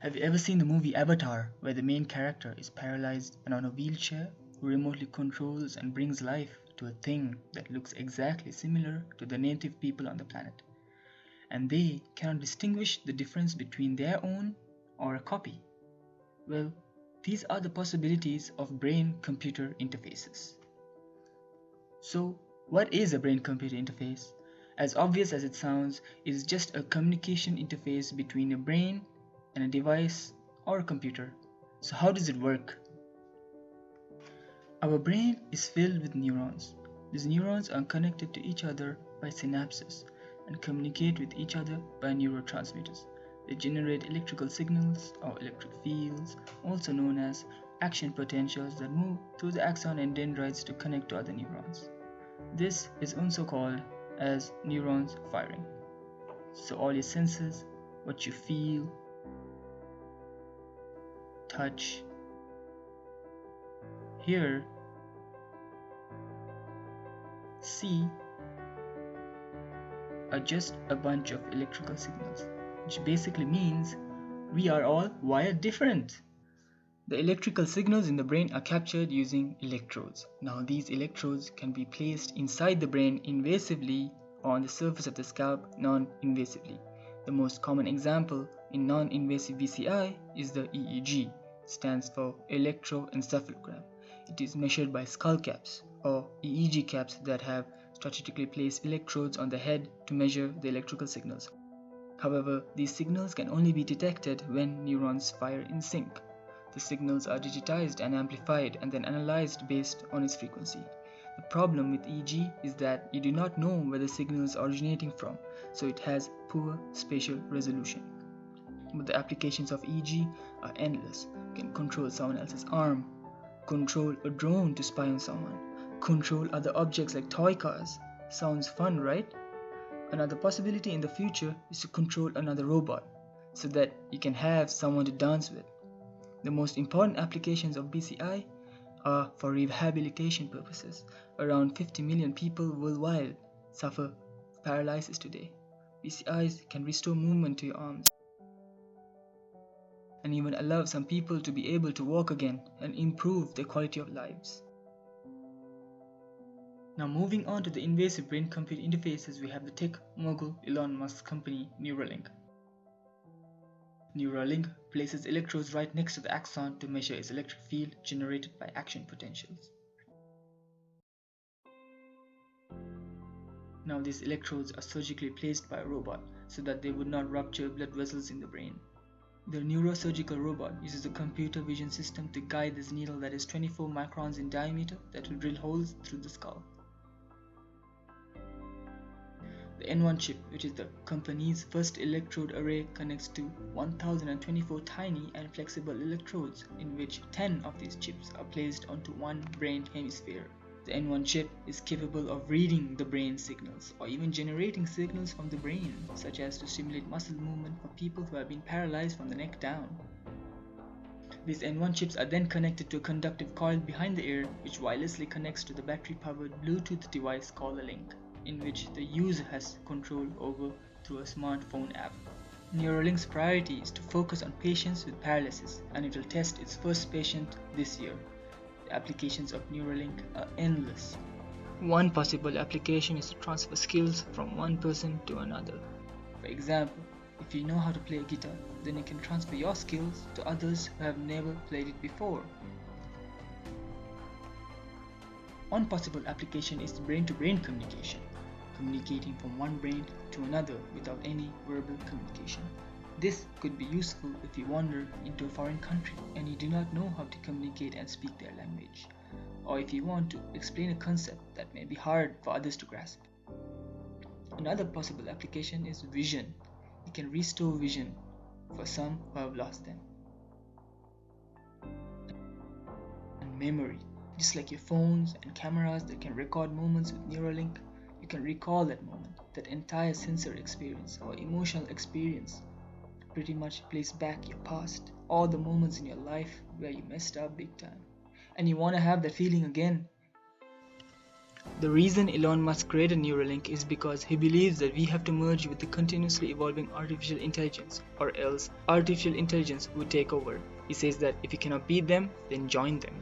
Have you ever seen the movie Avatar, where the main character is paralyzed and on a wheelchair who remotely controls and brings life to a thing that looks exactly similar to the native people on the planet? And they cannot distinguish the difference between their own or a copy. Well, these are the possibilities of brain-computer interfaces. So, what is a brain-computer interface? As obvious as it sounds, it is just a communication interface between a brain and a device or a computer. So how does it work? Our brain is filled with neurons. These neurons are connected to each other by synapses and communicate with each other by neurotransmitters. They generate electrical signals or electric fields, also known as action potentials, that move through the axon and dendrites to connect to other neurons. This is also called as neurons firing. So all your senses, what you feel, touch, hear, see, are just a bunch of electrical signals, which basically means we are all wired different. The electrical signals in the brain are captured using electrodes. Now these electrodes can be placed inside the brain invasively or on the surface of the scalp non-invasively. The most common example in non-invasive BCI is the EEG. It stands for electroencephalogram. It is measured by skull caps or EEG caps that have strategically placed electrodes on the head to measure the electrical signals. However, these signals can only be detected when neurons fire in sync. The signals are digitized and amplified and then analyzed based on its frequency. The problem with EEG is that you do not know where the signal is originating from, so it has poor spatial resolution. But the applications of EEG are endless. You can control someone else's arm, control a drone to spy on someone, control other objects like toy cars. Sounds fun, right? Another possibility in the future is to control another robot, so that you can have someone to dance with. The most important applications of BCI are for rehabilitation purposes. Around 50 million people worldwide suffer paralysis today. BCIs can restore movement to your arms and even allow some people to be able to walk again and improve their quality of lives. Now moving on to the invasive brain-computer interfaces, we have the tech mogul Elon Musk's company Neuralink. Neuralink places electrodes right next to the axon to measure its electric field generated by action potentials. Now these electrodes are surgically placed by a robot so that they would not rupture blood vessels in the brain. The neurosurgical robot uses a computer vision system to guide this needle that is 24 microns in diameter that will drill holes through the skull. The N1 chip, which is the company's first electrode array, connects to 1024 tiny and flexible electrodes, in which 10 of these chips are placed onto one brain hemisphere. The N1 chip is capable of reading the brain signals or even generating signals from the brain, such as to stimulate muscle movement for people who have been paralyzed from the neck down. These N1 chips are then connected to a conductive coil behind the ear, which wirelessly connects to the battery-powered Bluetooth device called a link, in which the user has control over through a smartphone app. Neuralink's priority is to focus on patients with paralysis, and it will test its first patient this year. The applications of Neuralink are endless. One possible application is to transfer skills from one person to another. For example, if you know how to play a guitar, then you can transfer your skills to others who have never played it before. One possible application is brain-to-brain communication, communicating from one brain to another without any verbal communication. This could be useful if you wander into a foreign country and you do not know how to communicate and speak their language, or if you want to explain a concept that may be hard for others to grasp. Another possible application is vision. You can restore vision for some who have lost them. And memory. Just like your phones and cameras that can record moments with Neuralink, you can recall that moment, that entire sensory experience or emotional experience. Pretty much plays back your past, all the moments in your life where you messed up big time, and you want to have that feeling again. The reason Elon Musk created Neuralink is because he believes that we have to merge with the continuously evolving artificial intelligence, or else artificial intelligence would take over. He says that if you cannot beat them, then join them.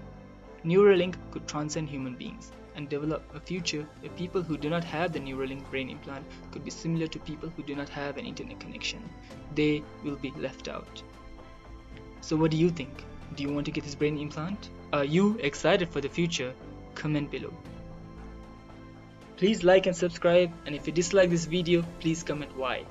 Neuralink could transcend human beings and develop a future where people who do not have the Neuralink brain implant could be similar to people who do not have an internet connection. They will be left out. So what do you think? Do you want to get this brain implant? Are you excited for the future? Comment below. Please like and subscribe, and if you dislike this video, please comment why.